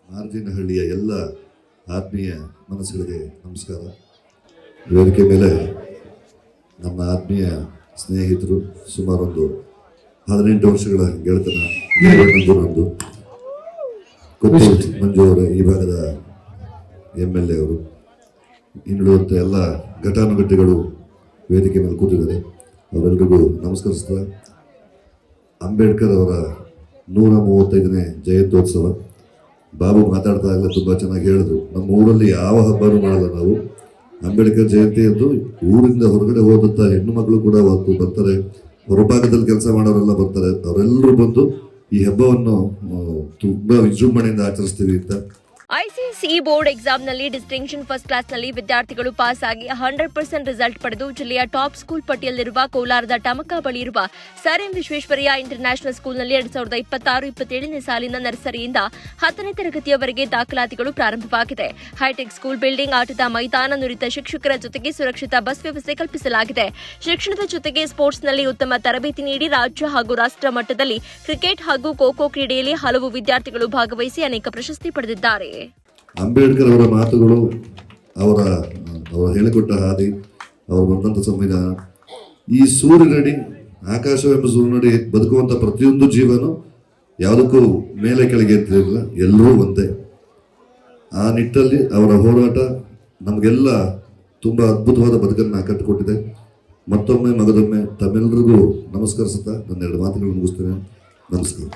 ಮಾರ್ಜಿನಹಳ್ಳಿಯ ಎಲ್ಲ ಆತ್ಮೀಯ ಮನಸ್ಸುಗಳಿಗೆ ನಮಸ್ಕಾರ. ವೇದಿಕೆ ಮೇಲೆ ನಮ್ಮ ಆತ್ಮೀಯ ಸ್ನೇಹಿತರು, ಸುಮಾರೊಂದು 18 ವರ್ಷಗಳ ಗೆಳೆತನ ನಂದು ಕೊತ್ತೂರು ಮಂಜು ಅವರ ಈ ಭಾಗದ MLA ಅವರು, ಇನ್ನುಳಿದಂಥ ಎಲ್ಲ ಘಟಾನುಘಟಿಗಳು ವೇದಿಕೆ ಮೇಲೆ ಕೂತಿದ್ದಾರೆ. ಅವರೆಲ್ಲರಿಗೂ ನಮಸ್ಕರಿಸ್ತಾರೆ. ಅಂಬೇಡ್ಕರ್ ಅವರ 135ನೇ ಜಯಂತ್ಯೋತ್ಸವ. ಬಾಬು ಮಾತಾಡ್ತಾ ಇಲ್ಲ, ತುಂಬ ಚೆನ್ನಾಗಿ ಹೇಳಿದ್ರು. ನಮ್ಮ ಊರಲ್ಲಿ ಯಾವ ಹಬ್ಬನೂ ಮಾಡಲ್ಲ ನಾವು. ಅಂಬೇಡ್ಕರ್ ಜಯಂತಿ ಎಂದು ಊರಿಂದ ಹೊರಗಡೆ ಹೋದಂಥ ಹೆಣ್ಣು ಮಕ್ಕಳು ಕೂಡ ಅವತ್ತು ಬರ್ತಾರೆ, ಹೊರಭಾಗದಲ್ಲಿ ಕೆಲಸ ಮಾಡೋರೆಲ್ಲ ಬರ್ತಾರೆ. ಅವರೆಲ್ಲರೂ ಬಂದು ಈ ಹಬ್ಬವನ್ನು ತುಂಬ ವಿಜೃಂಭಣೆಯಿಂದ ಆಚರಿಸ್ತೀವಿ ಅಂತ. ICSE ಬೋರ್ಡ್ ಎಕ್ಸಾಮ್ನಲ್ಲಿ ಡಿಸ್ಟಿಂಕ್ಷನ್ ಫಸ್ಟ್ ಕ್ಲಾಸ್ನಲ್ಲಿ ವಿದ್ಯಾರ್ಥಿಗಳು ಪಾಸ್ ಆಗಿ 100% ರಿಸಲ್ಟ್ ಪಡೆದು ಜಿಲ್ಲೆಯ ಟಾಪ್ ಸ್ಕೂಲ್ ಪಟ್ಟಿಯಲ್ಲಿರುವ ಕೋಲಾರದ ಟಮಕ ಬಳಿ ಇರುವ ಸರ್ ಎಂ ವಿಶ್ವೇಶ್ವರಯ್ಯ ಇಂಟರ್ನ್ಯಾಷನಲ್ ಸ್ಕೂಲ್ನಲ್ಲಿ 2026-27ನೇ ಸಾಲಿನ ನರ್ಸರಿಯಿಂದ 10ನೇ ತರಗತಿಯವರೆಗೆ ದಾಖಲಾತಿಗಳು ಪ್ರಾರಂಭವಾಗಿದೆ. ಹೈಟೆಕ್ ಸ್ಕೂಲ್ ಬಿಲ್ಡಿಂಗ್, ಆಟದ ಮೈದಾನ, ನುರಿತ ಶಿಕ್ಷಕರ ಜೊತೆಗೆ ಸುರಕ್ಷಿತ ಬಸ್ ವ್ಯವಸ್ಥೆ ಕಲ್ಪಿಸಲಾಗಿದೆ. ಶಿಕ್ಷಣದ ಜೊತೆಗೆ ಸ್ಪೋರ್ಟ್ಸ್ನಲ್ಲಿ ಉತ್ತಮ ತರಬೇತಿ ನೀಡಿ ರಾಜ್ಯ ಹಾಗೂ ರಾಷ್ಟ್ರ ಮಟ್ಟದಲ್ಲಿ ಕ್ರಿಕೆಟ್ ಹಾಗೂ ಖೋ ಖೋ ಕ್ರೀಡೆಯಲ್ಲಿ ಹಲವು ವಿದ್ಯಾರ್ಥಿಗಳು ಭಾಗವಹಿಸಿ ಅನೇಕ ಪ್ರಶಸ್ತಿ ಪಡೆದಿದ್ದಾರೆ. ಅಂಬೇಡ್ಕರ್ ಅವರ ಮಾತುಗಳು, ಅವರ ಹೇಳಿಕೊಟ್ಟ ಹಾದಿ, ಅವರು ಬಂದಂಥ ಸಂವಿಧಾನ, ಈ ಸೂರ್ಯನಡಿ, ಆಕಾಶವೆಂಬ ಸೂರ್ಯನಡಿ ಬದುಕುವಂಥ ಪ್ರತಿಯೊಂದು ಜೀವನು ಯಾವುದಕ್ಕೂ ಮೇಲೆ ಕೆಳಗೆ ಇರ್ತಿರಲಿಲ್ಲ, ಎಲ್ಲರೂ ಒಂದೇ. ಆ ನಿಟ್ಟಲ್ಲಿ ಅವರ ಹೋರಾಟ ನಮಗೆಲ್ಲ ತುಂಬ ಅದ್ಭುತವಾದ ಬದುಕನ್ನು ಕಟ್ಟಿಕೊಟ್ಟಿದೆ. ಮತ್ತೊಮ್ಮೆ ಮಗದೊಮ್ಮೆ ತಮ್ಮೆಲ್ಲರಿಗೂ ನಮಸ್ಕರಿಸುತ್ತಾ ನನ್ನ 2 ಮಾತುಗಳನ್ನು ಮುಗಿಸ್ತೇನೆ. ನಮಸ್ಕಾರ.